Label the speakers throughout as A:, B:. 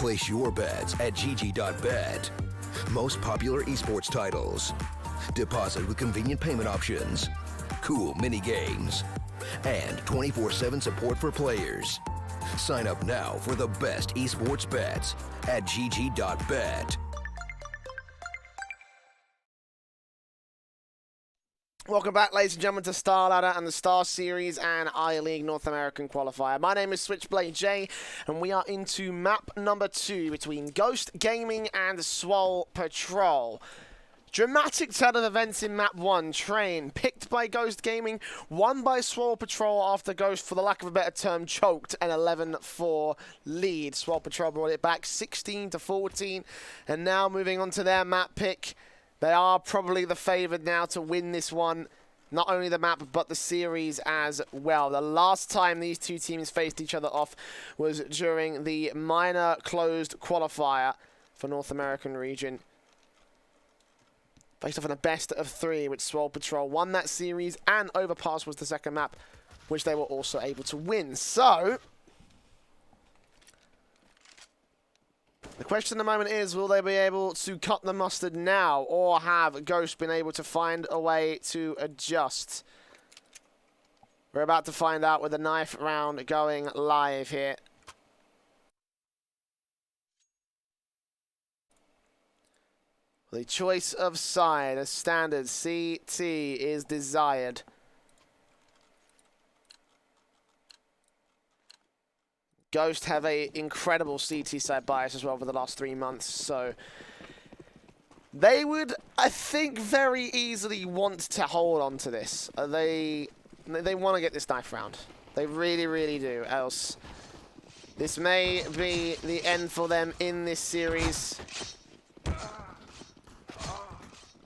A: Place your bets at gg.bet. Most popular esports titles. Deposit with convenient payment options. Cool mini games. And 24/7 support for players. Sign up now for the best esports bets at gg.bet.
B: Welcome back, ladies and gentlemen, to Star Ladder and the StarSeries and I-League North American Qualifier. My name is Switchblade J, and we are into map number 2 between Ghost Gaming and Swole Patrol. Dramatic turn of events in map 1. Train picked by Ghost Gaming, won by Swole Patrol after Ghost, for the lack of a better term, choked an 11-4 lead. Swole Patrol brought it back 16-14, and now moving on to their map pick. They are probably the favoured now to win this one. Not only the map, but the series as well. The last time these two teams faced each other off was during the minor closed qualifier for North American region. Faced off in a best of 3, which Swole Patrol won that series, and Overpass was the second map, which they were also able to win. So the question at the moment is, will they be able to cut the mustard now, or have Ghost been able to find a way to adjust? We're about to find out with the knife round going live here. The choice of side, as standard, CT is desired. Ghost have a incredible CT side bias as well for the last 3 months, so they would, I think, very easily want to hold on to this. They want to get this knife round. They really, really do. Else, this may be the end for them in this series.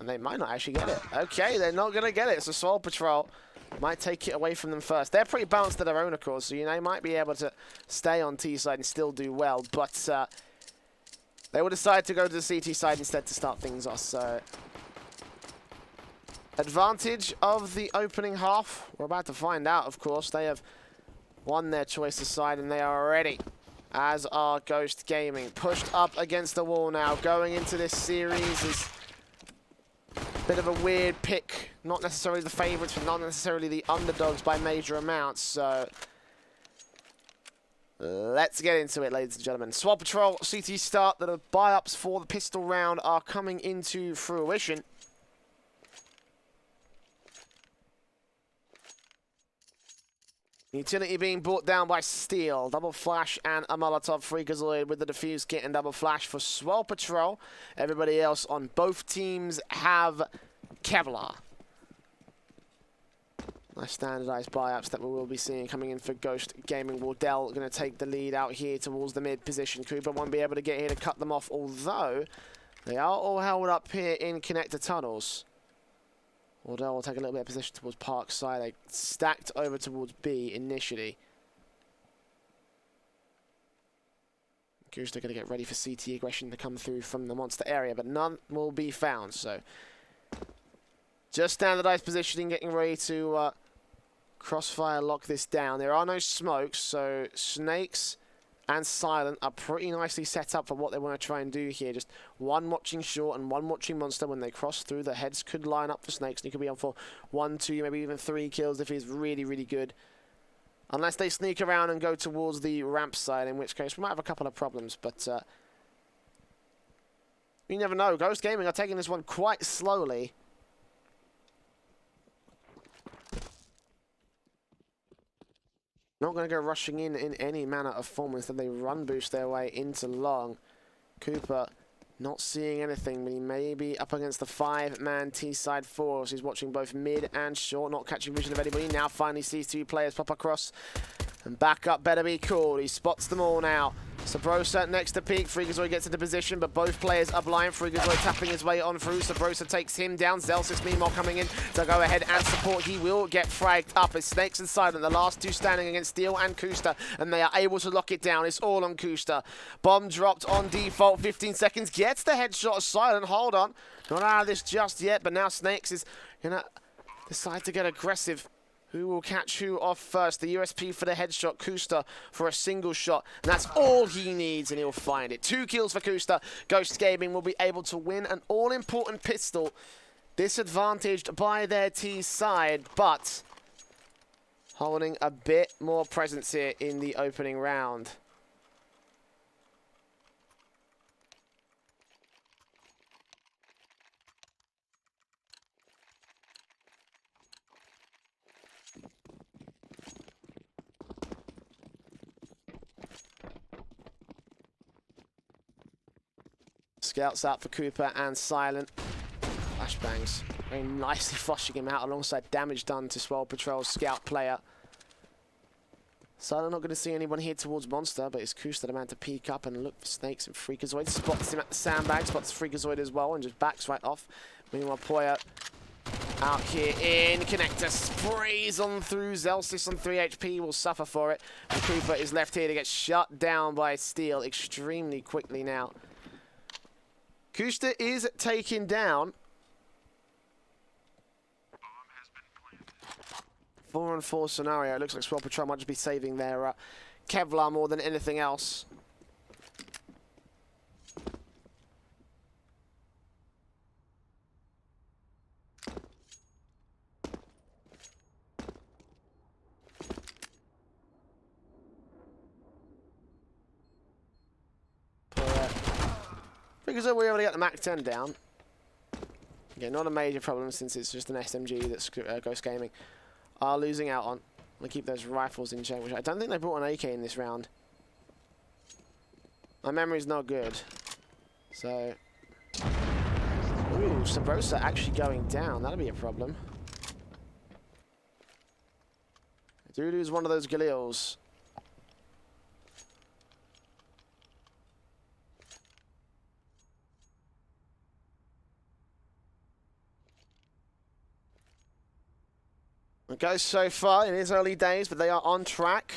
B: And they might not actually get it. Okay, they're not going to get it. So Swole Patrol might take it away from them first. They're pretty balanced to their own, of course, so they might be able to stay on T side and still do well. But they will decide to go to the CT side instead to start things off. So advantage of the opening half. We're about to find out, of course. They have won their choice of side, and they are ready, as are Ghost Gaming. Pushed up against the wall now. Going into this series is a bit of a weird pick. Not necessarily the favourites, but not necessarily the underdogs by major amounts. So let's get into it, ladies and gentlemen. Swole Patrol CT start. The buy-ups for the pistol round are coming into fruition. Utility being brought down by Steel. Double flash and a Molotov. Freakazoid with the defuse kit and double flash for Swole Patrol. Everybody else on both teams have Kevlar. Nice standardized buy-ups that we will be seeing coming in for Ghost Gaming. Wardell going to take the lead out here towards the mid position. Cooper won't be able to get here to cut them off, although they are all held up here in connector tunnels. Wardell will take a little bit of position towards Park side. They stacked over towards B initially. Goose, they're going to get ready for CT aggression to come through from the monster area, but none will be found. So just standardized positioning, getting ready to crossfire lock this down. There are no smokes, so Snakes and Silent are pretty nicely set up for what they want to try and do here. Just one watching short and one watching monster. When they cross through, the heads could line up for Snakes, and he could be on for 1, 2, maybe even 3 kills if he's really, really good. Unless they sneak around and go towards the ramp side, in which case we might have a couple of problems, but you never know. Ghost Gaming are taking this one quite slowly. Not going to go rushing in any manner of form. Instead, they run boost their way into long. Cooper not seeing anything, but he may be up against the 5-man T-side force. He's watching both mid and short, not catching vision of anybody. Now finally sees 2 players pop across. And back up better be cool. He spots them all now. Sabrosa next to peak. Freakazoid gets into position, but both players are blind. Freakazoid tapping his way on through. Sabrosa takes him down. Zelsis meanwhile coming in to go ahead and support. He will get fragged up as Snakes and Silent, the last 2 standing against Steel and Kusta, and they are able to lock it down. It's all on Kusta. Bomb dropped on default. 15 seconds. Gets the headshot of Silent. Hold on. Not out of this just yet, but now Snakes is going to decide to get aggressive. Who will catch who off first? The USP for the headshot, Kusta for a single shot. And that's all he needs, and he'll find it. 2 kills for Kusta. Ghost Gaming will be able to win an all-important pistol. Disadvantaged by their T side, but holding a bit more presence here in the opening round. Scouts out for Cooper and Silent. Flashbangs very nicely flushing him out alongside damage done to Swole Patrol's scout player. Silent not going to see anyone here towards Monster, but it's Kusta the man to peek up and look for Snakes and Freakazoid. Spots him at the sandbag, spots Freakazoid as well, and just backs right off. Meanwhile, Poya out here in connector, sprays on through. Zelsis on 3 HP will suffer for it. And Cooper is left here to get shut down by Steel extremely quickly now. Kusta is taken down. 4-on-4 scenario. It looks like Swole Patrol might just be saving their Kevlar more than anything else. Because we were able to get the Mach 10 down. Yeah, not a major problem since it's just an SMG that Ghost Gaming are losing out on. They keep those rifles in check, which I don't think they brought an AK in this round. My memory's not good. So... Ooh, Sabrosa actually going down. That'll be a problem. Do lose one of those Galils. It goes so far. It is early days, but they are on track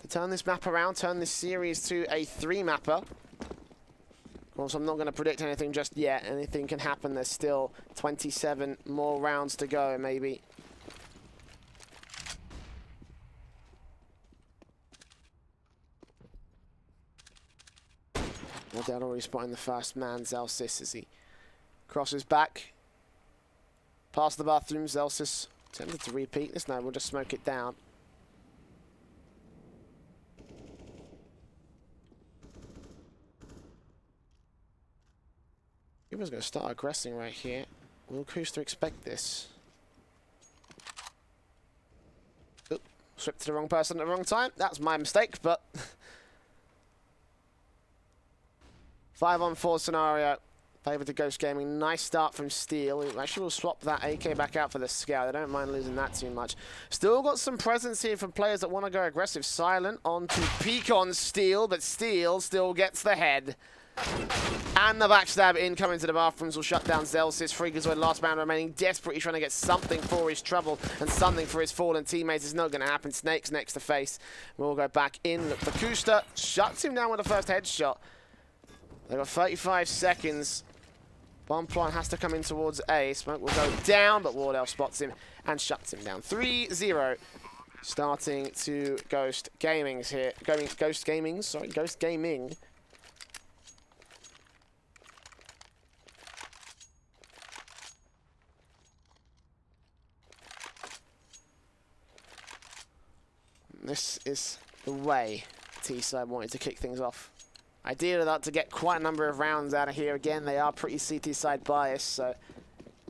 B: to turn this map around, turn this series to a 3-mapper. Of course, I'm not going to predict anything just yet. Anything can happen. There's still 27 more rounds to go, maybe. No doubt already spotting the first man, Zelsis, as he crosses back. Past the bathroom, Zelsis tempted to repeat this. No, we'll just smoke it down. Cooper's going to start aggressing right here. Will Kusta expect this? Oop, slipped to the wrong person at the wrong time. That's my mistake, but... 5-on-4 scenario. Favour to Ghost Gaming. Nice start from Steel. Actually, we'll swap that AK back out for the Scout. I don't mind losing that too much. Still got some presence here from players that want to go aggressive. Silent on to peek on Steel, but Steel still gets the head. And the backstab incoming to the bathrooms will shut down Zelsis. Freakazoid last man remaining, desperately trying to get something for his trouble and something for his fallen teammates. It's not going to happen. Snake's next to face. We'll go back in. Look for Kusta. Shuts him down with the first headshot. They've got 35 seconds. Bomb plant has to come in towards A. Smoke will go down, but Wardell spots him and shuts him down. 3-0. Starting to Ghost Gaming's here. Ghost Gaming. This is the way T-side wanted to kick things off. Ideally, that to get quite a number of rounds out of here. Again, they are pretty CT side biased, so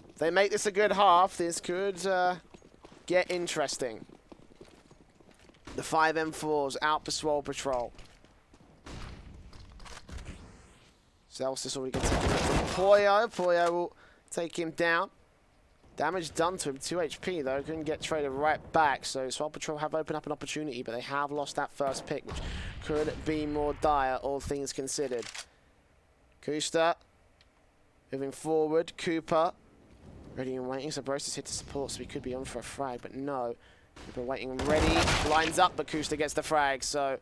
B: if they make this a good half, this could get interesting. The 5M4s out for Swole Patrol. Zelsis already gets taken out from Poyo. Poyo will take him down. Damage done to him, 2 HP though, couldn't get traded right back, so Swole Patrol have opened up an opportunity, but they have lost that first pick, which could be more dire, all things considered. Kusta, moving forward, Cooper, ready and waiting, so Brosis hit to support, so he could be on for a frag, but no. Cooper waiting and ready, lines up, but Kusta gets the frag, so...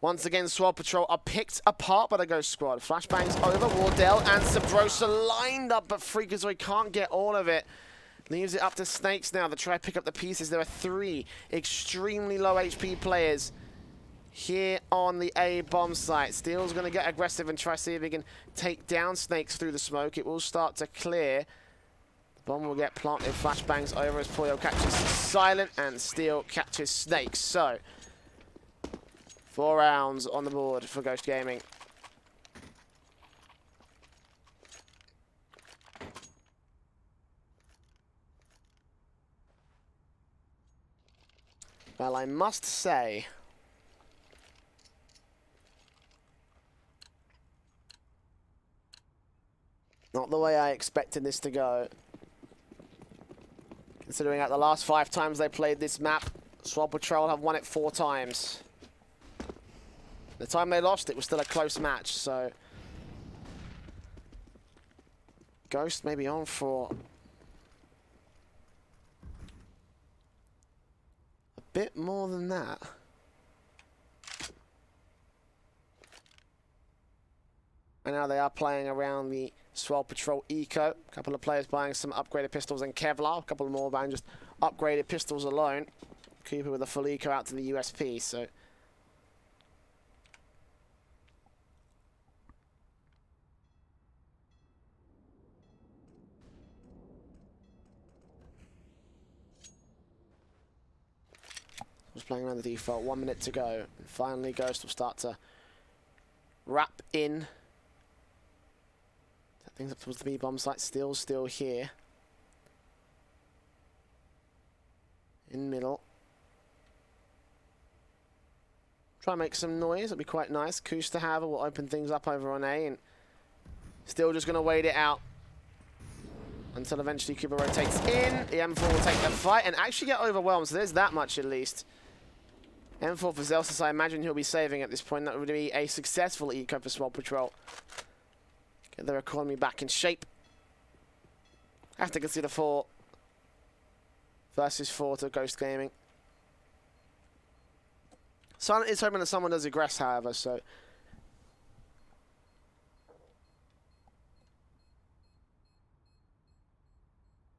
B: Once again, Swole Patrol are picked apart by the Ghost Squad. Flashbangs over, Wardell and Sabrosa lined up, but Freakazoid can't get all of it. Leaves it up to Snakes now to try to pick up the pieces. There are 3 extremely low HP players here on the A bomb site. Steel's going to get aggressive and try to see if he can take down Snakes through the smoke. It will start to clear. The bomb will get planted. Flashbangs over as Puyo catches Silent and Steel catches Snakes. So, 4 rounds on the board for Ghost Gaming. Well, I must say, not the way I expected this to go. Considering that the last 5 times they played this map, Swole Patrol have won it 4 times. The time they lost, it was still a close match, so Ghost may be on for a bit more than that. And now they are playing around the Swole Patrol Eco. A couple of players buying some upgraded pistols and Kevlar. A couple more buying just upgraded pistols alone. Cooper with a full Eco out to the USP, so just playing around the default. 1 minute to go. And finally, Ghost will start to wrap in. Set things up towards the B bomb site. Still here. In middle. Try and make some noise. It'll be quite nice. Koos to have will open things up over on A, and still just going to wait it out until eventually Cooper rotates in. The M4 will take the fight and actually get overwhelmed, so there's that much at least. M4 for Zelsis, I imagine he'll be saving at this point. That would be a successful eco for Swole Patrol. Get their economy back in shape. Have to consider 4 versus 4 to Ghost Gaming. Silent is hoping that someone does aggress, however, so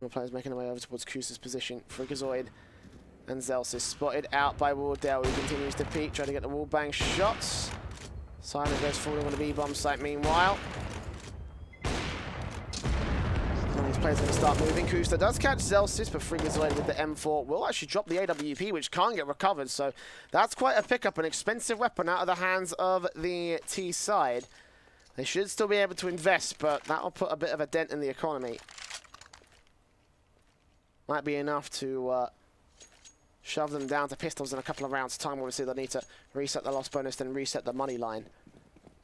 B: more players making their way over towards Koos's position. Freakazoid and Zelsis spotted out by Wardell, who continues to peek, trying to get the wall bang shots. Silent goes falling on the B-bomb site meanwhile. And these players are going to start moving. Kusta does catch Zelsis, but Freakazoid with the M4 will actually drop the AWP, which can't get recovered, so that's quite a pickup, an expensive weapon out of the hands of the T side. They should still be able to invest, but that'll put a bit of a dent in the economy. Might be enough to shove them down to pistols in a couple of rounds' time. Obviously, they'll need to reset the loss bonus, then reset the money line.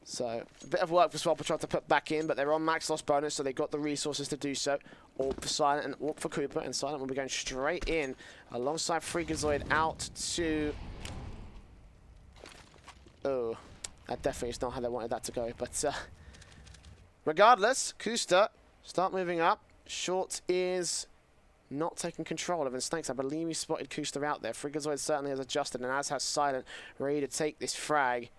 B: So, a bit of work for Swole Patrol to put back in, but they're on max loss bonus, so they've got the resources to do so. AWP for Silent and AWP for Cooper, and Silent will be going straight in alongside Freakazoid out to... Oh, that definitely is not how they wanted that to go, but regardless, Kusta start moving up. Short is not taking control of, and Snakes, I believe he spotted Kusta out there. Freakazoid certainly has adjusted, and as has Silent, ready to take this frag.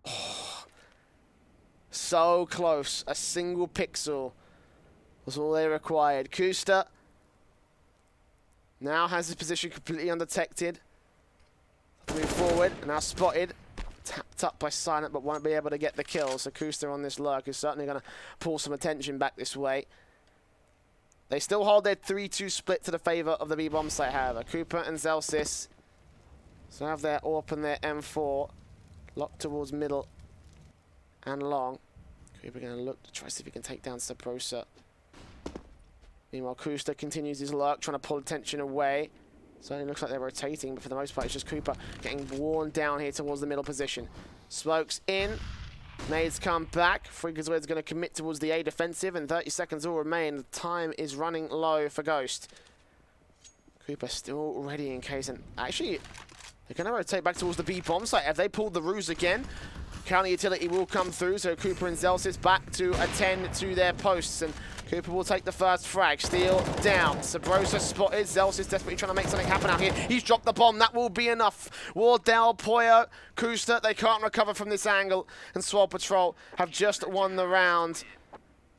B: Oh, so close. A single pixel was all they required. Kusta now has his position completely undetected. Move forward, and now spotted. Tapped up by Silent, but won't be able to get the kill. So Kusta on this lurk is certainly going to pull some attention back this way. They still hold their 3-2 split to the favor of the B-bomb site, however. Cooper and Zelsis so have their AWP and their M4 locked towards middle and long. Cooper going to look to try to see if he can take down Sabrosa. Meanwhile, Kusta continues his lurk, trying to pull attention away. Certainly looks like they're rotating, but for the most part, it's just Cooper getting worn down here towards the middle position. Smokes in. Nades come back. Freakazoid's going to commit towards the A defensive, and 30 seconds will remain. The time is running low for Ghost. Cooper still ready in case, and actually, they're going to rotate back towards the B bomb site. Have they pulled the ruse again? Counter utility will come through, so Cooper and Zelsis back to attend to their posts, and Cooper will take the first frag. Steal down. Sabrosa spotted. Zels is desperately trying to make something happen out here. He's dropped the bomb. That will be enough. Wardell, Poyo, Kusta, they can't recover from this angle. And Swole Patrol have just won the round.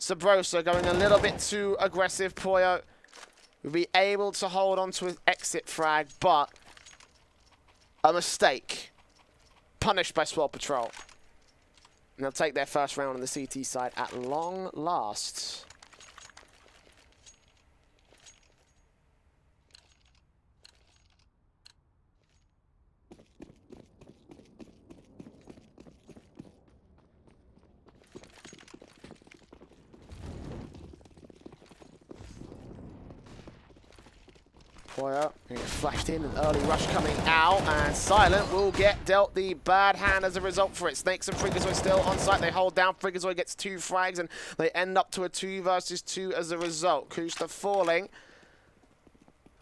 B: Sabrosa going a little bit too aggressive. Poyo will be able to hold on to his exit frag, but a mistake. Punished by Swole Patrol. And they'll take their first round on the CT side at long last. Poyo flashed in, an early rush coming out, and Silent will get dealt the bad hand as a result for it. Snakes and Freakazoid still on site. They hold down. Freakazoid gets 2 frags, and they end up to a 2 versus 2 as a result. Kusta falling.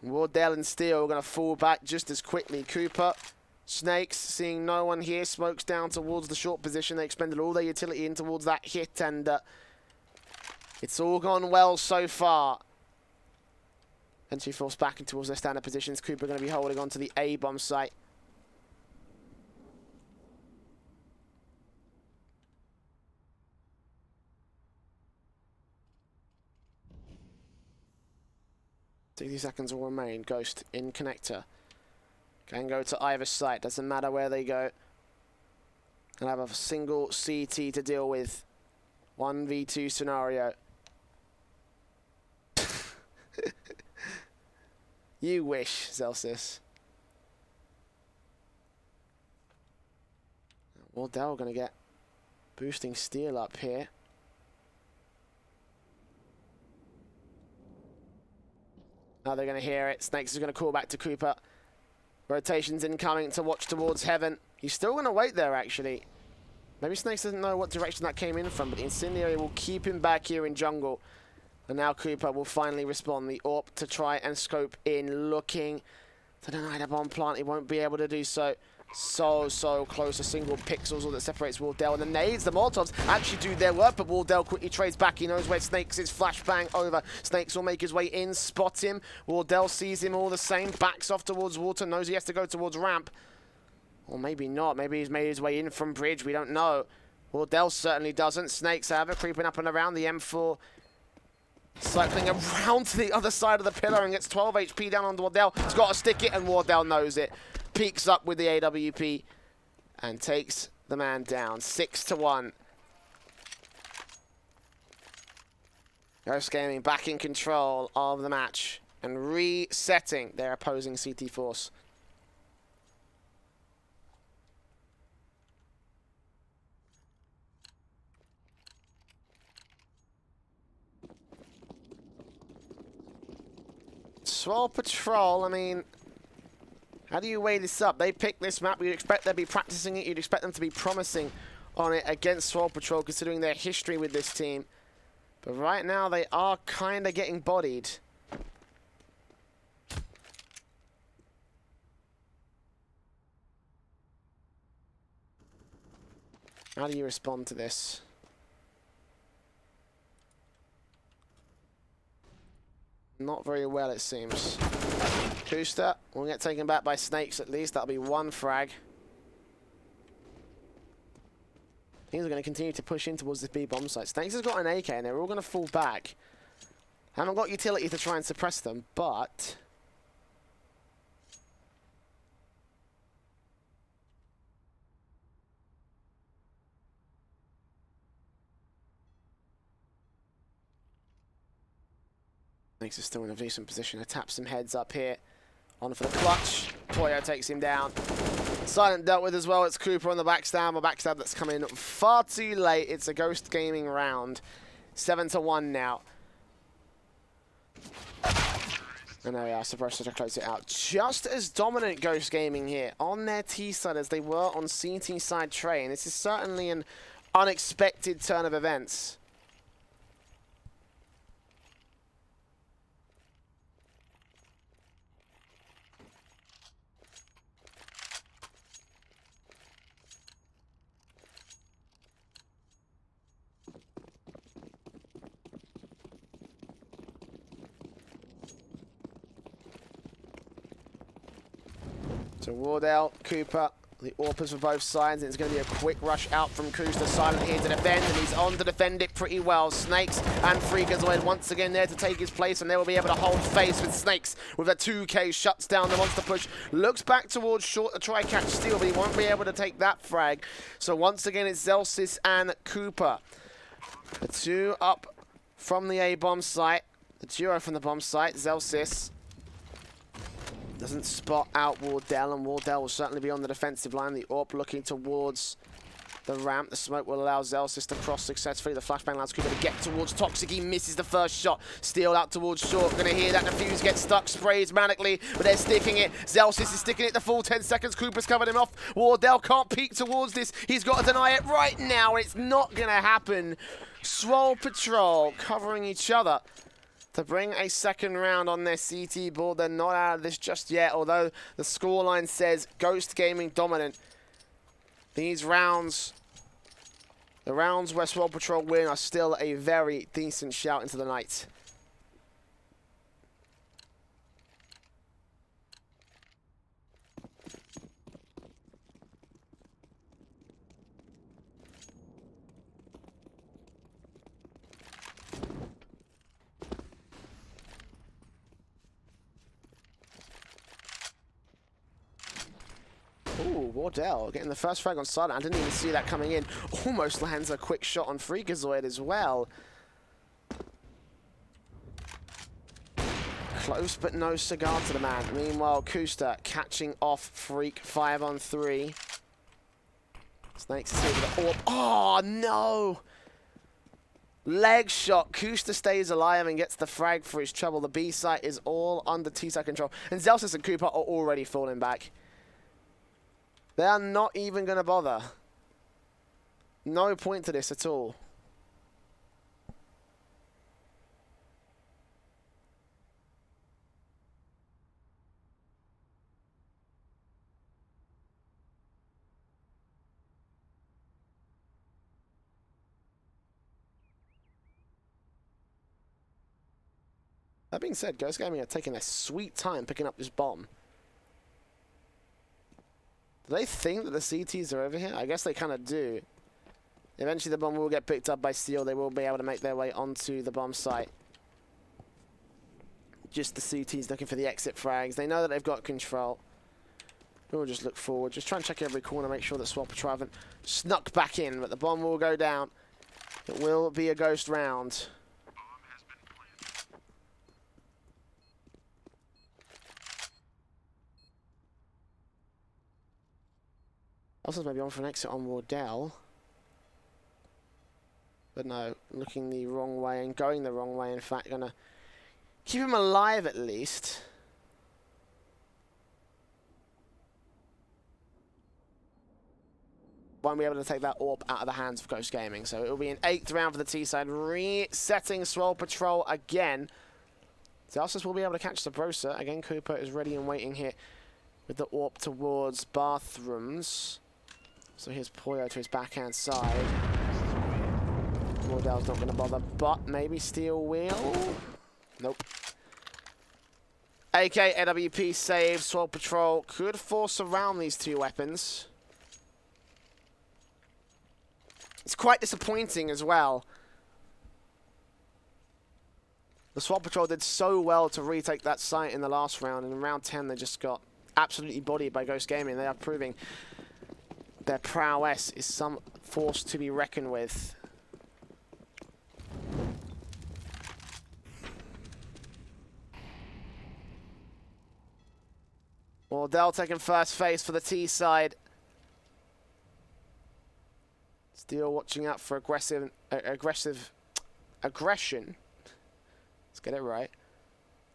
B: Wardell and Steel are going to fall back just as quickly. Cooper, Snakes, seeing no one here, smokes down towards the short position. They expended all their utility in towards that hit, and it's all gone well so far. Entry forced back into towards their standard positions. Cooper going to be holding on to the A-bomb site. $60 seconds will remain. Ghost in connector. Can go to either site. Doesn't matter where they go. And have a single CT to deal with. 1v2 scenario. You wish, Zelsis. Wardell going to get boosting Steel up here. Now they're going to hear it. Snakes is going to call back to Cooper. Rotations incoming to watch towards Heaven. He's still going to wait there, actually. Maybe Snakes doesn't know what direction that came in from, but the Incendiary will keep him back here in jungle. And now Cooper will finally respond. The AWP to try and scope in, looking to deny the bomb plant. He won't be able to do so. So close. A single pixels all that separates Wardell. And the nades, the Molotovs actually do their work, but Wardell quickly trades back. He knows where Snakes is. Flashbang over. Snakes will make his way in, spot him. Wardell sees him all the same, backs off towards water, knows he has to go towards ramp. Or maybe not. Maybe he's made his way in from bridge. We don't know. Wardell certainly doesn't. Snakes, however, creeping up and around the M4. Cycling around to the other side of the pillar and gets 12 HP down on Wardell. He's got to stick it, and Wardell knows it. Peeks up with the AWP and takes the man down. 6-1. Ghost Gaming back in control of the match and resetting their opposing CT force. Swole Patrol, I mean, how do you weigh this up? They picked this map. You'd expect they'd be practicing it. You'd expect them to be promising on it against Swole Patrol, considering their history with this team. But right now, they are kind of getting bodied. How do you respond to this? Not very well, it seems. Kusta will get taken back by Snakes at least. That'll be 1 frag. Things are going to continue to push in towards this B bomb site. Snakes has got an AK and they're all going to fall back. Haven't got utility to try and suppress them, but Snakes is still in a decent position to tap some heads up here. On for the clutch. Poyo takes him down. Silent dealt with as well. It's Cooper on the backstab. A backstab that's come in far too late. It's a Ghost Gaming round. 7-1 now. And there we are. Suppressor to close it out. Just as dominant Ghost Gaming here on their T side as they were on CT side Train. This is certainly an unexpected turn of events. So Wardell, Cooper, the AWPers for both sides. It's going to be a quick rush out from Kusta. Silent here to defend, and he's on to defend it pretty well. Snakes and Freakazoid once again there to take his place, and they will be able to hold face with Snakes with a 2K. Shuts down the monster push. Looks back towards short to try catch steal, but he won't be able to take that frag. So once again, it's Zelsis and Cooper. The two up from the A bomb site. The duo from the bomb site, Zelsis. Doesn't spot out Wardell, and Wardell will certainly be on the defensive line. The AWP looking towards the ramp. The smoke will allow Zelsis to cross successfully. The flashbang allows Cooper to get towards Toxic. He misses the first shot. Steal out towards short. Gonna hear that defuse get stuck. Sprays manically, but they're sticking it. Zelsis is sticking it the full 10 seconds. Cooper's covered him off. Wardell can't peek towards this. He's got to deny it right now. It's not gonna happen. Swole Patrol covering each other to bring a second round on their CT board. They're not out of this just yet, although the scoreline says Ghost Gaming dominant. These rounds, the rounds where Swole Patrol win, are still a very decent shout into the night. Ooh, Wardell getting the first frag on Silent. I didn't even see that coming in. Almost lands a quick shot on Freakazoid as well. Close but no cigar to the man. Meanwhile, Kusta catching off Freak 5-on-3. Snakes is here with the AWP. Oh, no! Leg shot. Kusta stays alive and gets the frag for his trouble. The B site is all under T-site control. And Zelsis and Cooper are already falling back. They are not even going to bother. No point to this at all. That being said, Ghost Gaming are taking their sweet time picking up this bomb. Do they think that the CTs are over here? I guess they kind of do. Eventually the bomb will get picked up by Steel. They will be able to make their way onto the bomb site. Just the CTs looking for the exit frags. They know that they've got control. We'll just look forward. Just try and check every corner, make sure that Swole Patrol haven't snuck back in. But the bomb will go down. It will be a ghost round. Also maybe on for an exit on Wardell. But no, looking the wrong way and going the wrong way. In fact, gonna keep him alive at least. Won't be able to take that AWP out of the hands of Ghost Gaming. So it will be an 8th round for the T side, resetting Swole Patrol again. Zelsis will be able to catch the Brosa. Again, Cooper is ready and waiting here with the AWP towards bathrooms. So here's Poyo to his backhand side. Wardell's not going to bother, but maybe Steel will. Nope. AK AWP save. Swole Patrol could force around these two weapons. It's quite disappointing as well. The Swole Patrol did so well to retake that site in the last round, and in round 10 they just got absolutely bodied by Ghost Gaming. They are proving their prowess is some force to be reckoned with. Wardell taking first face for the T side. Steel watching out for aggression. Let's get it right.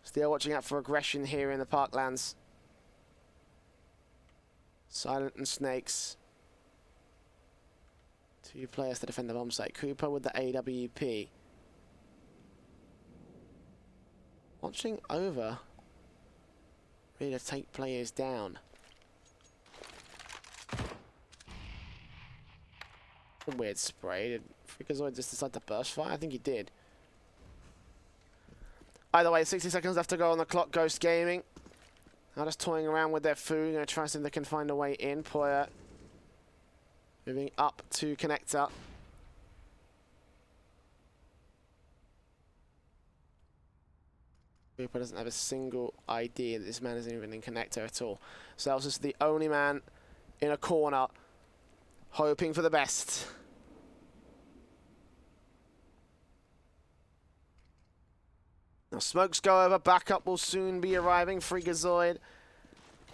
B: Steel watching out for aggression here in the Parklands. Silent and Snakes. Two players to defend the bomb site. Cooper with the AWP. Watching over. Ready to take players down. A weird spray. Did Freakazoid just decide to burst fire? I think he did. Either way, 60 seconds left to go on the clock. Ghost Gaming Now just toying around with their food. Going to try to see if they can find a way in. Poya moving up to connector. Cooper doesn't have a single idea that this man isn't even in connector at all. Celsius is the only man in a corner, hoping for the best. Now smokes go over, backup will soon be arriving. Freakazoid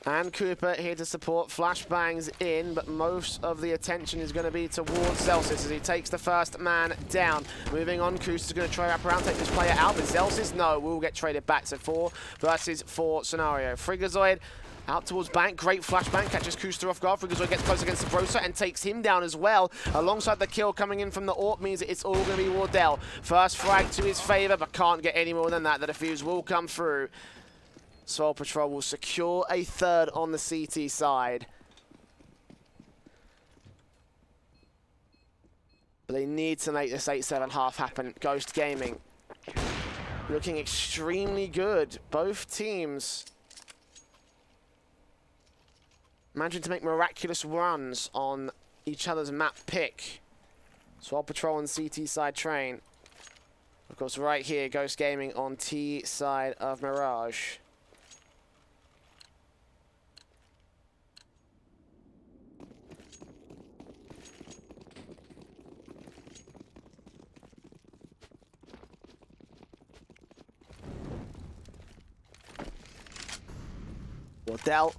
B: and Cooper here to support. Flashbangs in, but most of the attention is going to be towards Celsius as he takes the first man down. Moving on, Kus is going to try to wrap around, take this player out, but Celsius, no, will get traded back. So 4 versus 4 scenario. Freakazoid out towards Bank, great flashbang, catches Kuster off guard. Freakazoid gets close against the Brosa and takes him down as well. Alongside the kill coming in from the AWP means it's all going to be Wardell. First frag to his favor, but can't get any more than that. The defuse will come through. Swole Patrol will secure a third on the CT side. But they need to make this 8-7 half happen. Ghost Gaming looking extremely good. Both teams managing to make miraculous runs on each other's map pick. Swole Patrol and CT side train. Of course, right here, Ghost Gaming on T side of Mirage. Wardell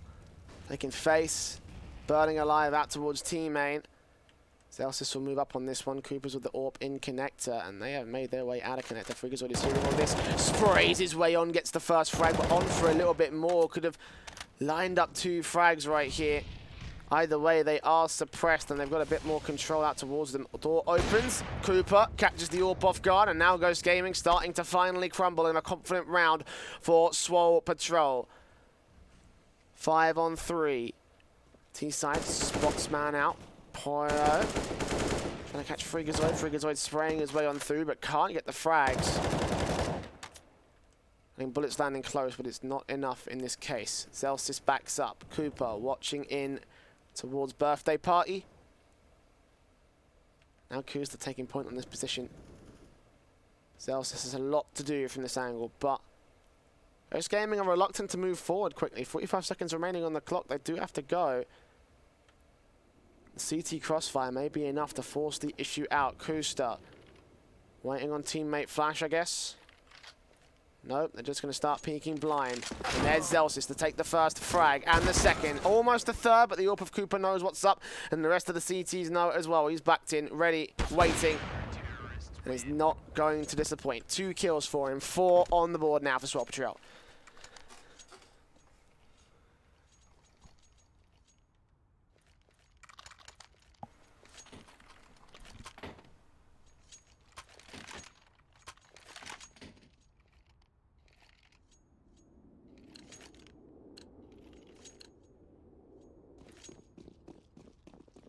B: taking face, burning alive out towards T main. Celsius will move up on this one. Cooper's with the AWP in connector, and they have made their way out of connector. Freakazoid is healing on this. Sprays his way on, gets the first frag, but on for a little bit more. Could have lined up 2 frags right here. Either way, they are suppressed, and they've got a bit more control out towards them. Door opens. Cooper catches the AWP off guard, and now Ghost Gaming starting to finally crumble in a confident round for Swole Patrol. 5 on 3. T-side spots man out. Poyo trying to catch Freakazoid. Freakazoid spraying his way on through, but can't get the frags. I mean, bullets landing close, but it's not enough in this case. Celsius backs up. Cooper watching in towards Birthday Party. Now Kuzda taking point on this position. Celsius has a lot to do from this angle, but Ghost Gaming are reluctant to move forward quickly. 45 seconds remaining on the clock. They do have to go. The CT crossfire may be enough to force the issue out. Kuster waiting on teammate Flash, I guess. Nope, they're just going to start peeking blind. And there's Celsius to take the first frag and the second. Almost the third, but the AWP of Cooper knows what's up. And the rest of the CTs know as well. He's backed in, ready, waiting. And he's not going to disappoint. 2 kills for him. 4 on the board now for Swole Patrol.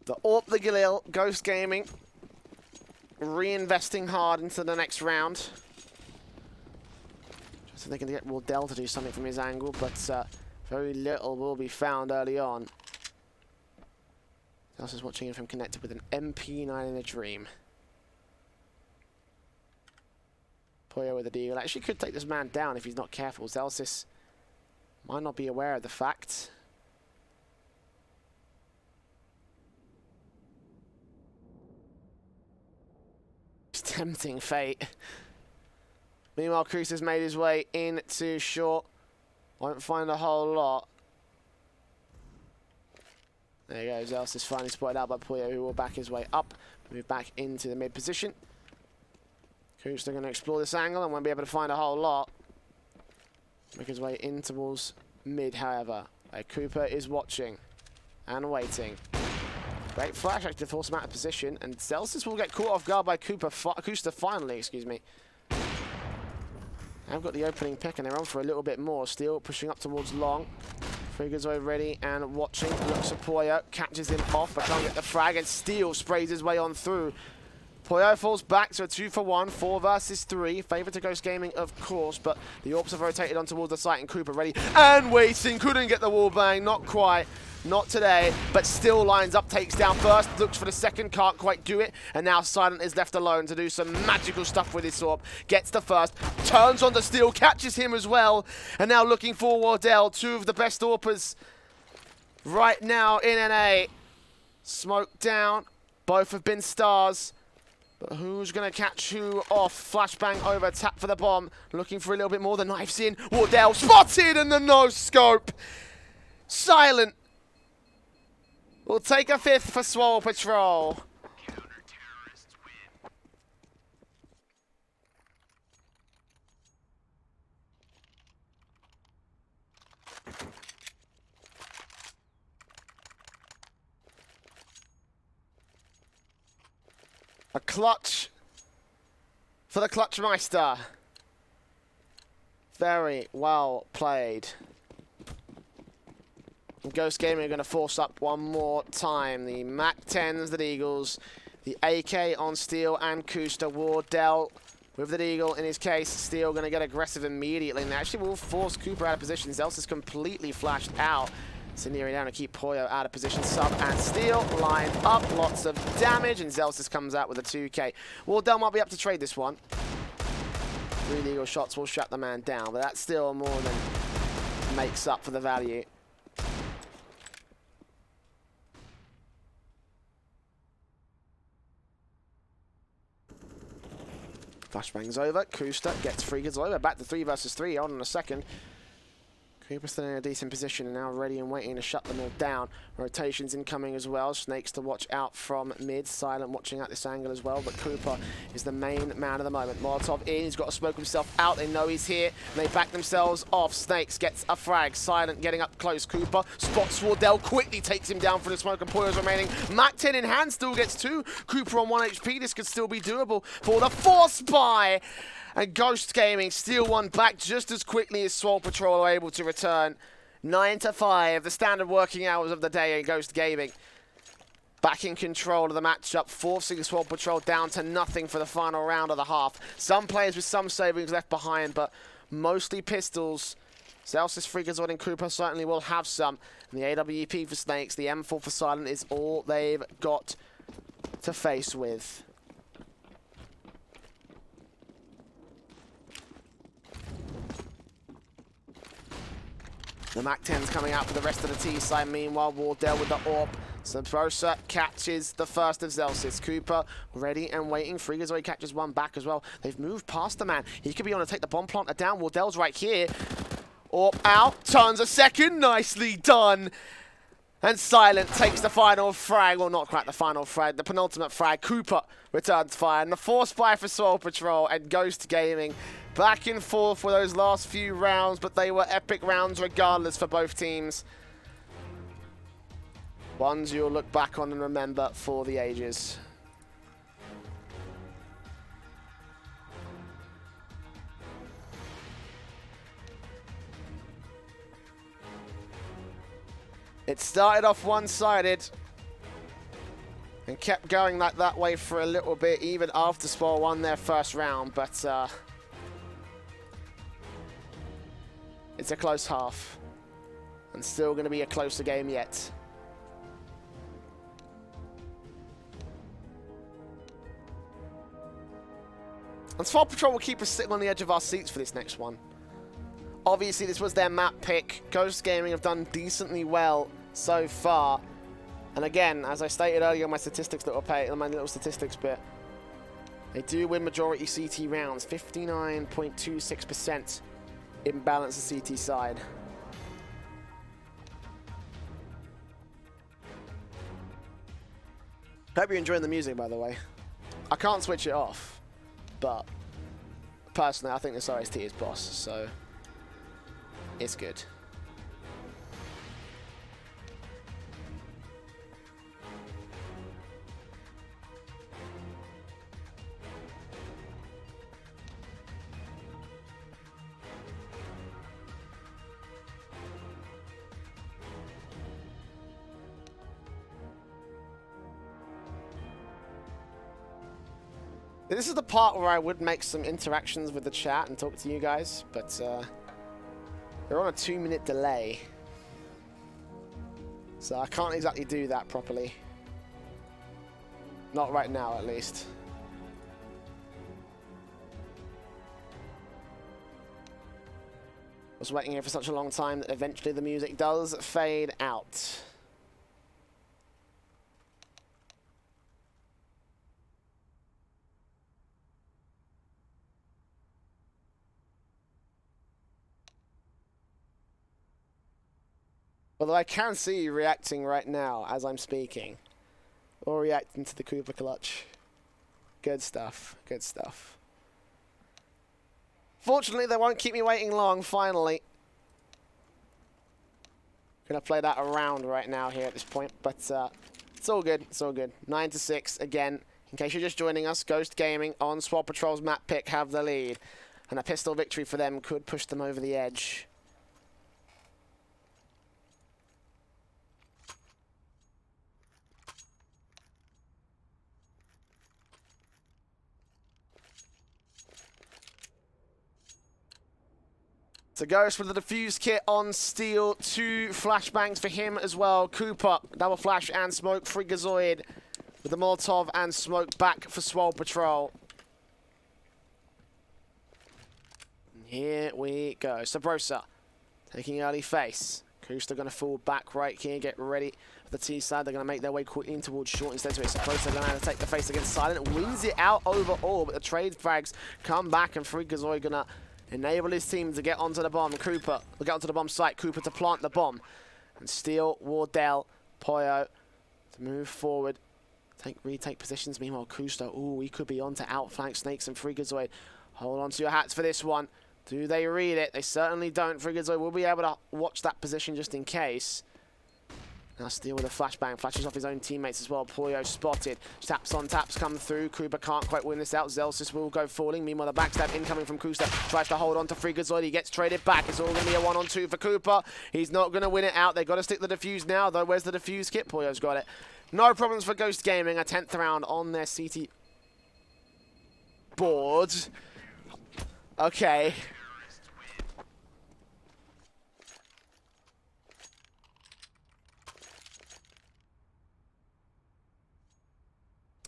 B: The AWP, the Galil, Ghost Gaming, reinvesting hard into the next round. Just so they can get Wardell to do something from his angle, but very little will be found early on. Celsius watching him from connected with an MP9 in a dream. Poyo with a deagle. Actually could take this man down if he's not careful. Celsius might not be aware of the fact. Tempting fate. Meanwhile, Cruz has made his way into short. Won't find a whole lot. There you go. Zels is finally spotted out by Poyo, who will back his way up. Move back into the mid position. Cruz still going to explore this angle and won't be able to find a whole lot. Make his way in towards mid, however. Cooper is watching and waiting. Great flash actually to force him out of position, and Celsius will get caught off guard by Kuster finally, excuse me. I've got the opening pick and they're on for a little bit more. Steel pushing up towards long. Freakazoid ready and watching. Looks at Poyo, catches him off but can't get the frag, and Steel sprays his way on through. Poyo falls back to a 2-for-1, 4 versus 3. Favourite to Ghost Gaming, of course, but the Orps have rotated on towards the site, and Cooper ready and waiting. Couldn't get the wall bang, not quite. Not today, but still lines up, takes down first, looks for the second, can't quite do it, and now Silent is left alone to do some magical stuff with his Orp. Gets the first, turns on the Steel, catches him as well, and now looking for Wardell, two of the best Orpers right now in NA. Smoke down, both have been stars. But who's going to catch who off? Flashbang over, tap for the bomb. Looking for a little bit more. The knife's in. Wardell spotted and the no-scope. Silent will take a 5th for Swole Patrol. A clutch for the Clutchmeister. Very well played. And Ghost Gaming are going to force up one more time. The MAC-10s, the Eagles, the AK on Steel and Kusta. Wardell with the Eagle in his case. Steel going to get aggressive immediately, and they actually will force Cooper out of position. Zelsa is completely flashed out. Scenario down to keep Poyo out of position. Sub and Steel lined up, lots of damage, and Zelsis comes out with a 2K. Wardell might be up to trade this one. 3 Eagle shots will shut the man down, but that still more than makes up for the value. Flashbang's over. Kusta gets free goods over. Back to 3 versus 3 on in a second. Cooper still in a decent position and now ready and waiting to shut them all down. Rotations incoming as well. Snakes to watch out from mid. Silent watching at this angle as well, but Cooper is the main man of the moment. Molotov in, he's got to smoke himself out. They know he's here and they back themselves off. Snakes gets a frag. Silent getting up close. Cooper spots Wardell, quickly takes him down for the smoke, and Poyo's remaining. MAC-10 in hand, still gets 2. Cooper on 1 HP. This could still be doable for the force buy. And Ghost Gaming steal one back just as quickly as Swole Patrol are able to return. 9 to 5, the standard working hours of the day in Ghost Gaming. Back in control of the matchup, forcing Swole Patrol down to nothing for the final round of the half. Some players with some savings left behind, but mostly pistols. Zelsis, Freakazoid and Cooper certainly will have some. And the AWP for Snakes, the M4 for Silent is all they've got to face with. The MAC-10's coming out for the rest of the T side. Meanwhile, Wardell with the AWP. Subrosa catches the first of Zelsis. Cooper ready and waiting. Freakazoid catches one back as well. They've moved past the man. He could be on to take the bomb planter down. Wardell's right here. AWP out. Turns a second. Nicely done. And Silent takes the final frag. Well, not quite the final frag. The penultimate frag. Cooper returns fire. And the force buy for Swole Patrol and Ghost Gaming. Back and forth for those last few rounds, but they were epic rounds regardless for both teams. Ones you'll look back on and remember for the ages. It started off one-sided and kept going like that way for a little bit, even after Swole won their first round, but it's a close half, and still going to be a closer game yet. And Swole Patrol will keep us sitting on the edge of our seats for this next one. Obviously, this was their map pick. Ghost Gaming have done decently well so far. And again, as I stated earlier on my statistics that were paid, on my little statistics bit, they do win majority CT rounds, 59.26%. Imbalance the CT side. Hope you're enjoying the music, by the way. I can't switch it off, but personally, I think this RST is boss, so it's good. This is the part where I would make some interactions with the chat and talk to you guys, but they're on a 2-minute delay. So I can't exactly do that properly. Not right now, at least. I was waiting here for such a long time that eventually the music does fade out. Although I can see you reacting right now as I'm speaking. Or reacting to the Cooper clutch. Good stuff. Good stuff. Fortunately, they won't keep me waiting long, finally. Gonna play that around right now here at this point, but it's all good. It's all good. 9-6 again. In case you're just joining us, Ghost Gaming on Swole Patrol's map pick have the lead. And a pistol victory for them could push them over the edge. So Ghost with the defuse kit on Steel. 2 flashbangs for him as well. Cooper, double flash and smoke. Freakazoid with the Molotov and smoke back for Swole Patrol. And here we go. Sabrosa taking early face. Kusta going to fall back right here. Get ready for the T side. They're going to make their way quickly in towards short instead. So it's Sabrosa going to take the face against Silent. Wins it out overall, but the trade frags come back and Freakazoid going to enable his team to get onto the bomb. Cooper will get onto the bomb site. Cooper to plant the bomb. And Steel, Wardell, Poyo to move forward. Retake positions. Meanwhile, Kusto, ooh, he could be on to outflank Snakes and Freakazoid. Hold on to your hats for this one. Do they read it? They certainly don't. Freakazoid will be able to watch that position just in case. Now Steel with a flashbang, flashes off his own teammates as well. Poyo spotted. Taps on taps come through. Cooper can't quite win this out. Zelsis will go falling. Meanwhile, the backstab incoming from Kusta. Tries to hold on to Freakazoid. He gets traded back. It's all going to be a 1-on-2 for Cooper. He's not going to win it out. They've got to stick the defuse now, though. Where's the defuse kit? Poyo's got it. No problems for Ghost Gaming. A 10th round on their CT board. Okay.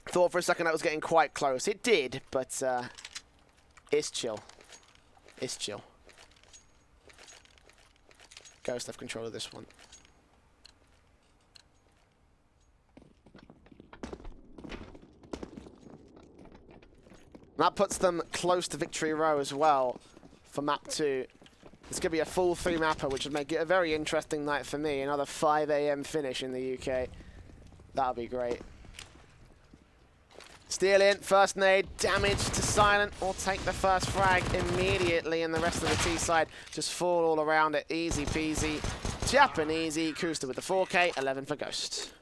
B: Thought for a second that was getting quite close. It did, but it's chill. It's chill. Ghost have control of this one. That puts them close to victory row as well for map 2. It's going to be a full 3-mapper, which would make it a very interesting night for me. Another 5 AM finish in the UK. That would be great. Steel in, first nade, damage to Silent. Or take the first frag immediately, and the rest of the T side just fall all around it. Easy peasy, Japanesey. Kusta with the 4K, 11 for Ghost.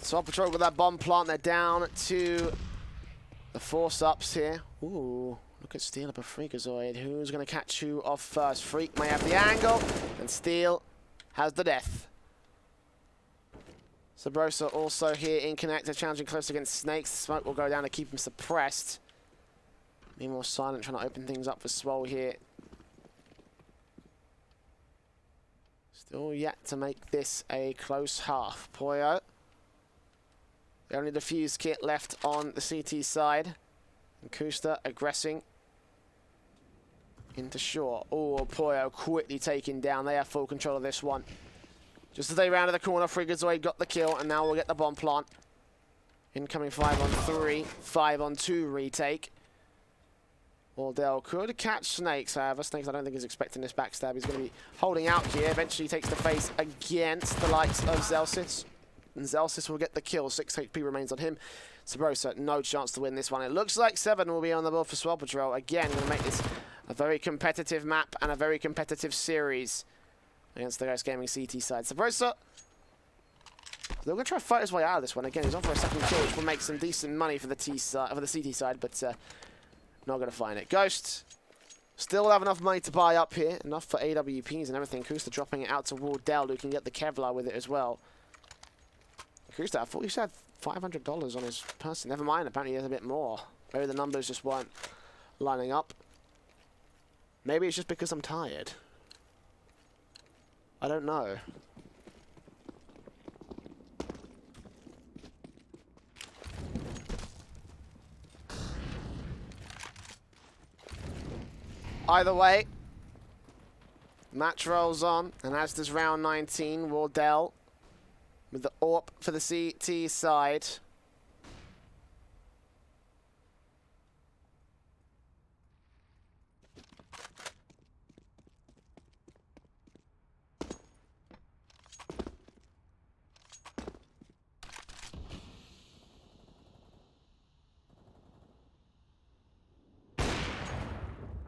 B: Swole Patrol with that bomb plant. They're down to the force-ups here. Ooh, look at Steel up a Freakazoid. Who's going to catch who off first? Freak may have the angle, and Steel has the death. Sabrosa also here in connector, challenging close against Snakes. The smoke will go down to keep him suppressed. Meanwhile, Silent trying to open things up for Swole here. Still yet to make this a close half. Poyo. The only defuse kit left on the CT side. And Kusta aggressing into short. Oh, Poyo quickly taken down. They have full control of this one. Just as they rounded the corner, Freakazoid got the kill, and now we'll get the bomb plant. Incoming 5-on-3, 5-on-2 retake. Wardell could catch Snakes, however. Snakes, I don't think, is expecting this backstab. He's going to be holding out here. Eventually takes the face against the likes of Zelsis. And Zelsis will get the kill. 6 HP remains on him. Sabrosa, no chance to win this one. It looks like 7 will be on the board for Swole Patrol. Again, going to make this a very competitive map and a very competitive series against the Ghost Gaming CT side. Sabrosa, they're going to try to fight his way out of this one. Again, he's on for a second kill, which will make some decent money for the CT side, but not going to find it. Ghost still have enough money to buy up here. Enough for AWPs and everything. Kusta dropping it out to Wardell, who can get the Kevlar with it as well. Kusta, I thought he said $500 on his person. Never mind, apparently he has a bit more. Maybe the numbers just weren't lining up. Maybe it's just because I'm tired. I don't know. Either way, match rolls on, and as does round 19, Wardell with the AWP for the CT side.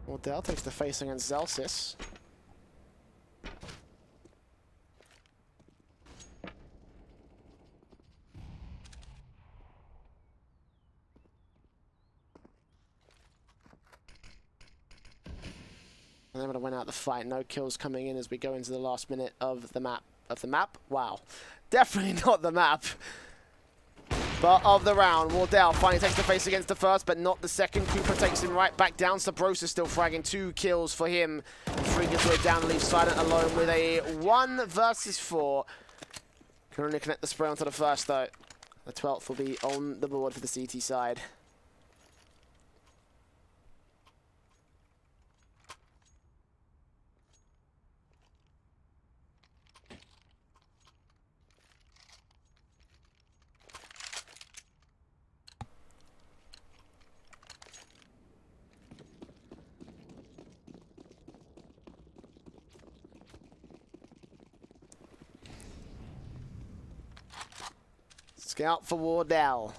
B: Wardell takes the face against Zelsis. And they're going to win out the fight. No kills coming in as we go into the last minute of the map. Wow. Definitely not the map. But of the round, Wardell finally takes the face against the first, but not the second. Cooper takes him right back down. Sabrosa still fragging. 2 kills for him. Free gets way down and leaves Silent alone with a 1 versus 4. Can only connect the spray onto the first, though. The 12th will be on the board for the CT side. Scout for Wardell.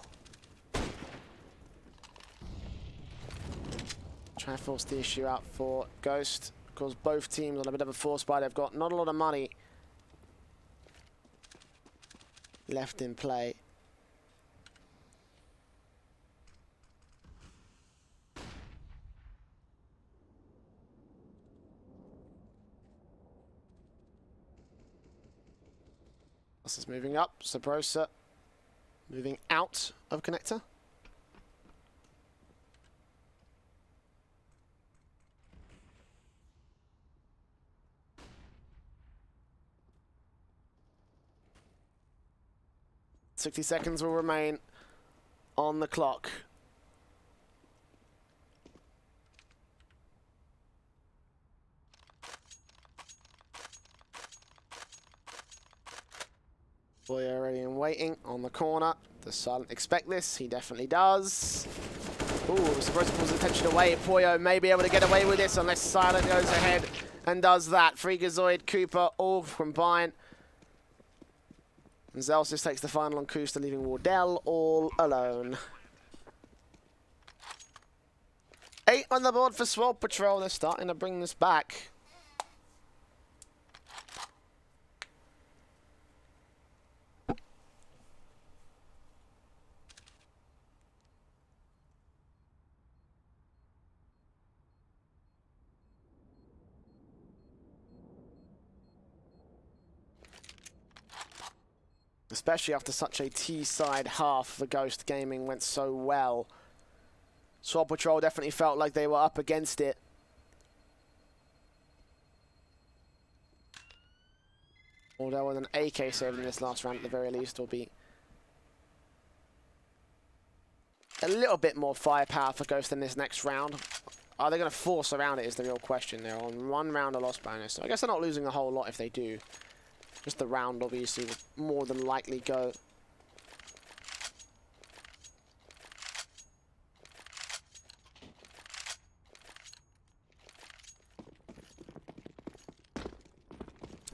B: Try and force the issue out for Ghost. Of course, both teams on a bit of a force buy. They've got not a lot of money left in play. This is moving up. Sabrosa moving out of connector. "60 seconds will remain on the clock. Boy already in waiting on the corner. Does Silent expect this? He definitely does. Ooh, supposed to pull his attention away. Poyo may be able to get away with this unless Silent goes ahead and does that. Freakazoid, Cooper, all combined. And Zelsis takes the final on Kusta, leaving Wardell all alone. 8 on the board for Swole Patrol. They're starting to bring this back. Especially after such a T-side half for Ghost Gaming went so well. Swole Patrol definitely felt like they were up against it. Although with an AK save in this last round at the very least will be a little bit more firepower for Ghost in this next round. Are they going to force around it is the real question. They're on 1 round of loss bonus. So I guess they're not losing a whole lot if they do. Just the round, obviously, will more than likely go.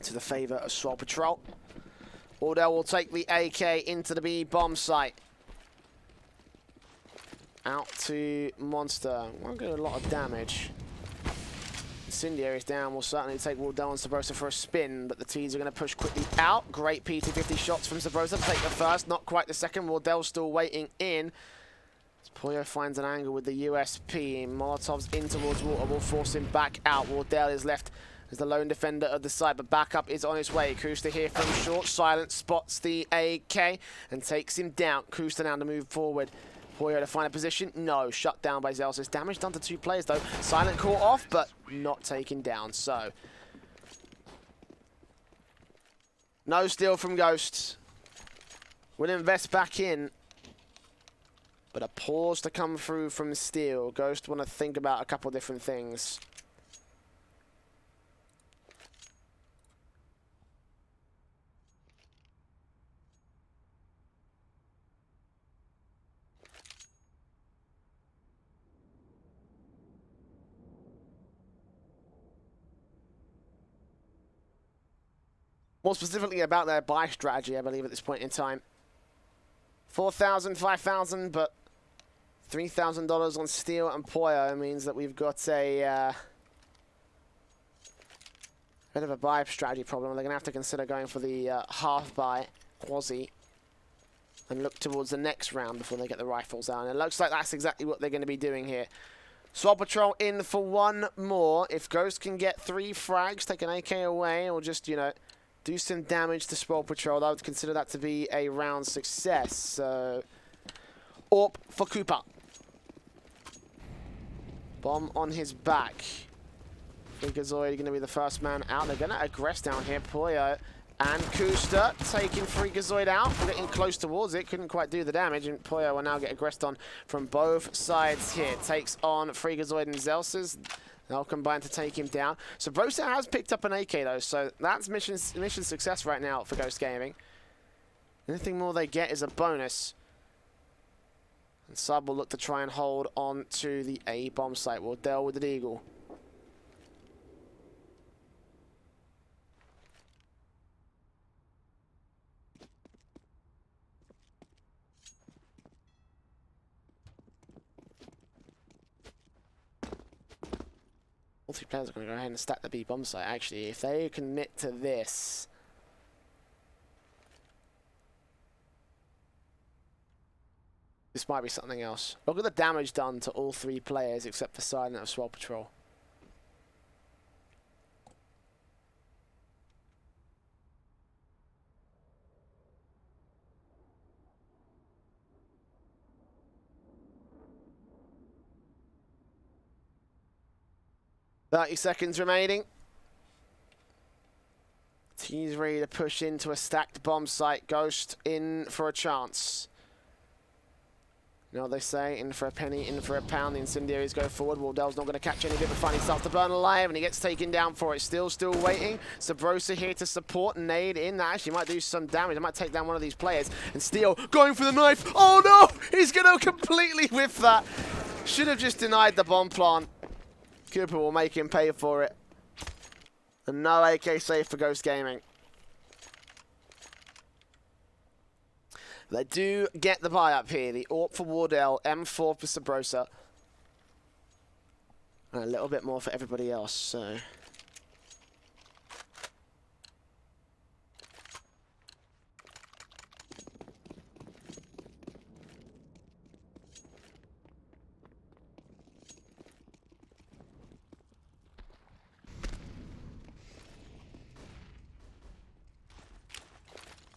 B: To the favour of Swole Patrol. Wardell will take the AK into the B bomb site. out to Monster. Won't get a lot of damage. Incendiary's down. Will certainly take Wardell and Sabrosa for a spin, but the T's are going to push quickly out. Great PT-50 shots from Sabrosa to take the first, not quite the second. Wardell's still waiting in. Poyo finds an angle with the USP. Molotov's in towards Water will force him back out. Wardell is left as the lone defender of the side, but backup is on his way. Kusta here from short. Silent spots the AK and takes him down. Kusta now to move forward. Poyo to find a position. No, shut down by Zelsis. Damage done to 2 players though. Silent caught off, but not taken down. So no steal from Ghost. Will invest back in. But a pause to come through from Steel. Ghost want to think about a couple different things. More specifically about their buy strategy, I believe, at this point in time. 4,000, 5,000, but $3,000 on Steel and Poyo means that we've got a bit of a buy strategy problem. They're going to have to consider going for the half buy, Quasi, and look towards the next round before they get the rifles out. And it looks like that's exactly what they're going to be doing here. Swole Patrol in for one more. If Ghost can get 3 frags, take an AK away, or just, you know, do some damage to Swole Patrol, I would consider that to be a round success. So, AWP for Cooper. Bomb on his back. Freakazoid going to be the first man out. They're going to aggress down here. Poyo and Kusta taking Freakazoid out. Getting close towards it. Couldn't quite do the damage. And Poyo will now get aggressed on from both sides here. Takes on Freakazoid and Zelsis. They'll combine to take him down. So Brosa has picked up an AK though, so that's mission success right now for Ghost Gaming. Anything more they get is a bonus. And Sub will look to try and hold on to the A bomb site. Wardell with the Eagle. All 3 players are going to go ahead and stack the B bomb site. Actually, if they commit to this, this might be something else. Look at the damage done to all 3 players except for Silent of Swole Patrol. .30 seconds remaining. T's ready to push into a stacked bomb site. Ghost in for a chance. You know what they say? In for a penny, in for a pound. The Incendiaries go forward. Wardell's not going to catch any bit, but finally starts to burn alive, and he gets taken down for it. Still waiting. Sabrosa here to support. Nade in. That actually might do some damage. It might take down one of these players. And Steel going for the knife. Oh no! He's going to completely whiff that. Should have just denied the bomb plant. Cooper will make him pay for it. And no AK save for Ghost Gaming. They do get the buy up here. The AWP for Wardell, M4 for Sabrosa. And a little bit more for everybody else, so.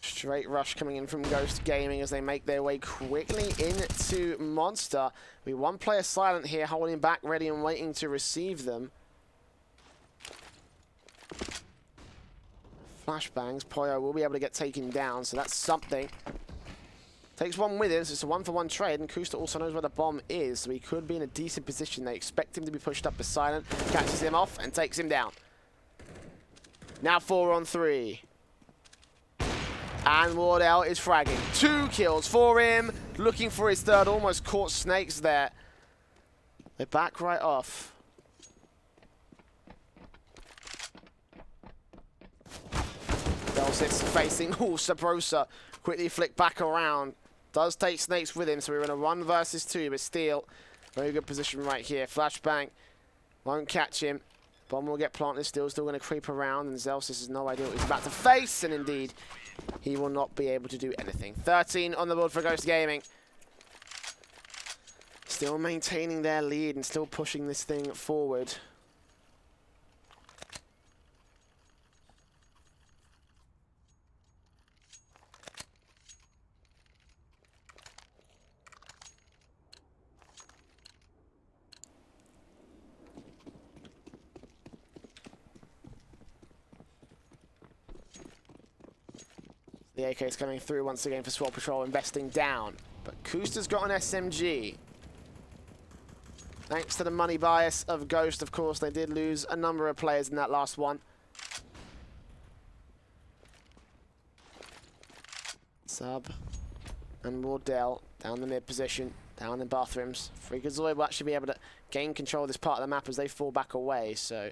B: Straight rush coming in from Ghost Gaming as they make their way quickly into Monster. We 1 player silent here, holding back, ready and waiting to receive them. Flashbangs. Poyo will be able to get taken down, so that's something. Takes one with him, so it's a 1-for-1 trade, and Kusta also knows where the bomb is, so he could be in a decent position. They expect him to be pushed up to silent, catches him off, and takes him down. Now 4 on 3. And Wardell is fragging. 2 kills for him. Looking for his third. Almost caught Snakes there. They back right off. Bell sits facing Sabrosa. Quickly flick back around. Does take Snakes with him, so we're in a 1 versus 2, but still, very good position right here. Flashbang won't catch him. Bomb will get planted still going to creep around, and Zelsis has no idea what he's about to face, and indeed, he will not be able to do anything. 13 on the board for Ghost Gaming. Still maintaining their lead and still pushing this thing forward. The AK is coming through once again for Swole Patrol, investing down. But Kusta's got an SMG. Thanks to the money bias of Ghost, of course, they did lose a number of players in that last one. Sub and Wardell down the mid position, down in bathrooms. Freakazoid will actually be able to gain control of this part of the map as they fall back away, so...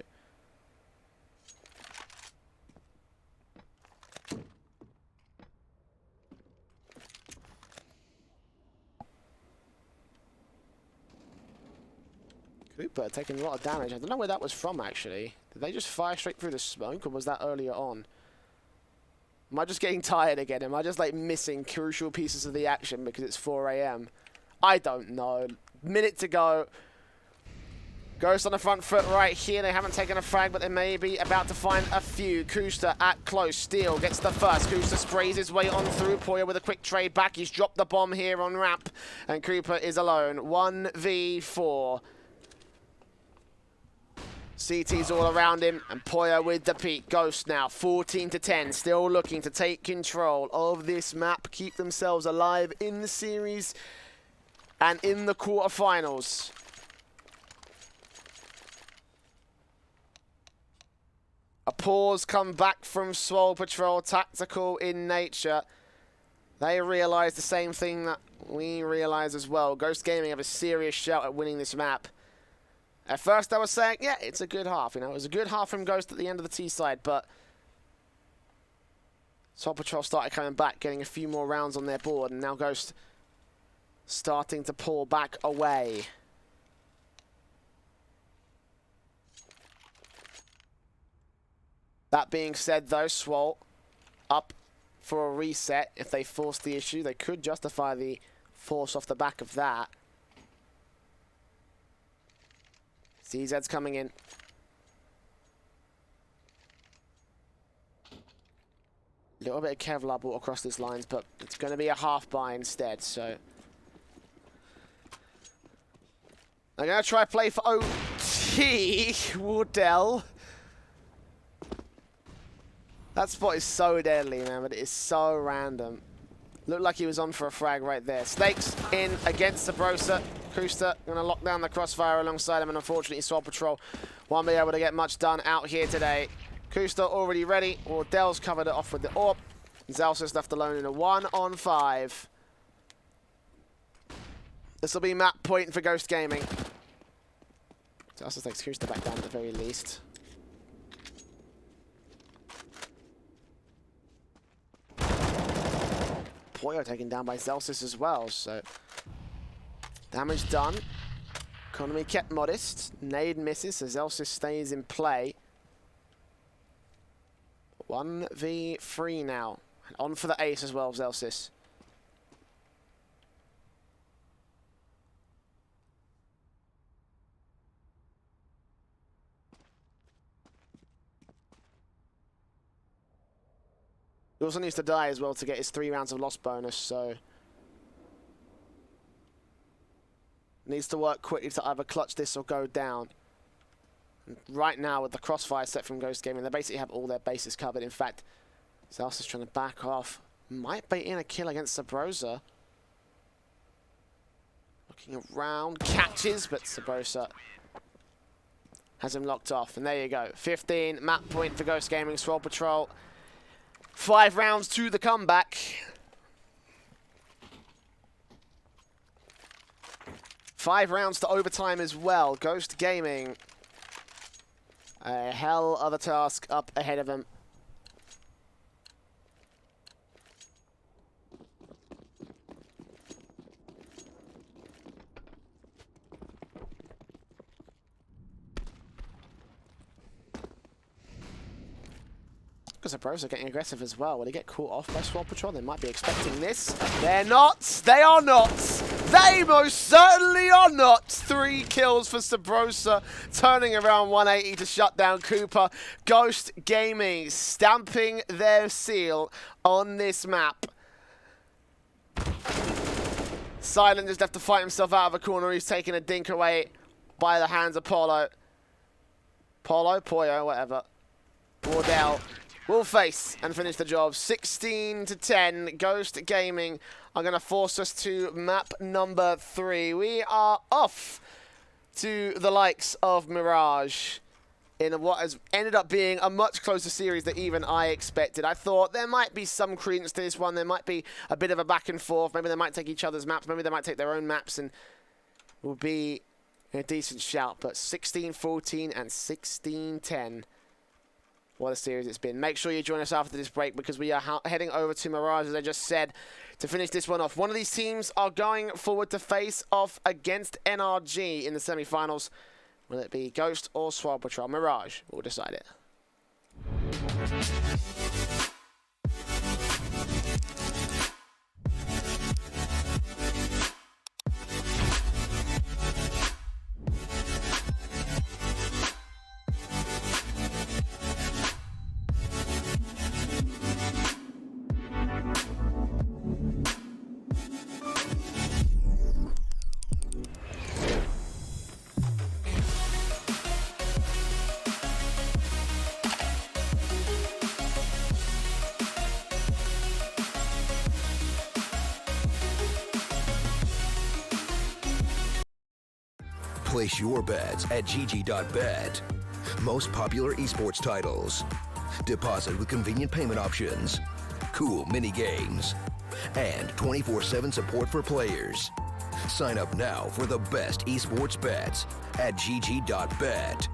B: Cooper taking a lot of damage. I don't know where that was from, actually. Did they just fire straight through the smoke, or was that earlier on? Am I just getting tired again? Am I just, like, missing crucial pieces of the action because it's 4 AM? I don't know. Minute to go. Ghost on the front foot right here. They haven't taken a frag, but they may be about to find a few. Kusta at close. Steele gets the first. Kusta sprays his way on through. Poya with a quick trade back. He's dropped the bomb here on ramp. And Cooper is alone. 1v4. CT's all around him, and Poya with the peak. Ghost now, 14 to 10, still looking to take control of this map, keep themselves alive in the series and in the quarterfinals. A pause come back from Swole Patrol, tactical in nature. They realise the same thing that we realise as well. Ghost Gaming have a serious shout at winning this map. At first I was saying, yeah, it's a good half. You know, it was a good half from Ghost at the end of the T side, but Swole Patrol started coming back, getting a few more rounds on their board, and now Ghost starting to pull back away. That being said, though, Swole up for a reset. If they force the issue, they could justify the force off the back of that. CZ's coming in. A little bit of Kevlar brought across these lines, but it's going to be a half buy instead, so... I'm going to try play for OT. Wardell. That spot is so deadly, man, but it is so random. Looked like he was on for a frag right there. Snakes in against Sabrosa. Kusta going to lock down the crossfire alongside him, and unfortunately Swole Patrol won't be able to get much done out here today. Kusta already ready. Wardell's covered it off with the AWP. Zelsis left alone in a 1-on-5. This will be map point for Ghost Gaming. Zelsis takes Kusta back down at the very least. Poyo taken down by Zelsis as well, so... Damage done. Economy kept modest. Nade misses, so Zelsis stays in play. 1v3 now. And on for the ace as well, Zelsis. He also needs to die as well to get his 3 rounds of loss bonus, so... Needs to work quickly to either clutch this or go down. And right now, with the crossfire set from Ghost Gaming, they basically have all their bases covered. In fact, Zelsis is trying to back off. Might bait in a kill against Sabrosa. Looking around, catches, but Sabrosa has him locked off. And there you go. 15, map point for Ghost Gaming, Swole Patrol. 5 rounds to the comeback. 5 rounds to overtime as well. Ghost Gaming, a hell of a task up ahead of him. Looks like Bros are getting aggressive as well. Will they get caught off by Swole Patrol? They might be expecting this. They're not. They are not. They most certainly are not. 3 kills for Sabrosa, turning around 180 to shut down Cooper. Ghost Gaming stamping their seal on this map. Silent just left to fight himself out of a corner. He's taking a dink away by the hands of Pollo, Poyo, whatever. Wardell will face and finish the job. 16-10. Ghost Gaming are going to force us to map number 3. We are off to the likes of Mirage in what has ended up being a much closer series than even I expected. I thought there might be some credence to this one. There might be a bit of a back and forth. Maybe they might take each other's maps. Maybe they might take their own maps and will be a decent shout. But 16-14 and 16-10. What a series it's been. Make sure you join us after this break because we are heading over to Mirage, as I just said, to finish this one off. One of these teams are going forward to face off against NRG in the semi-finals. Will it be Ghost or Swole Patrol? Mirage will decide it.
A: Place your bets at gg.bet. Most popular esports titles. Deposit with convenient payment options. Cool mini games. And 24/7 support for players. Sign up now for the best esports bets at gg.bet.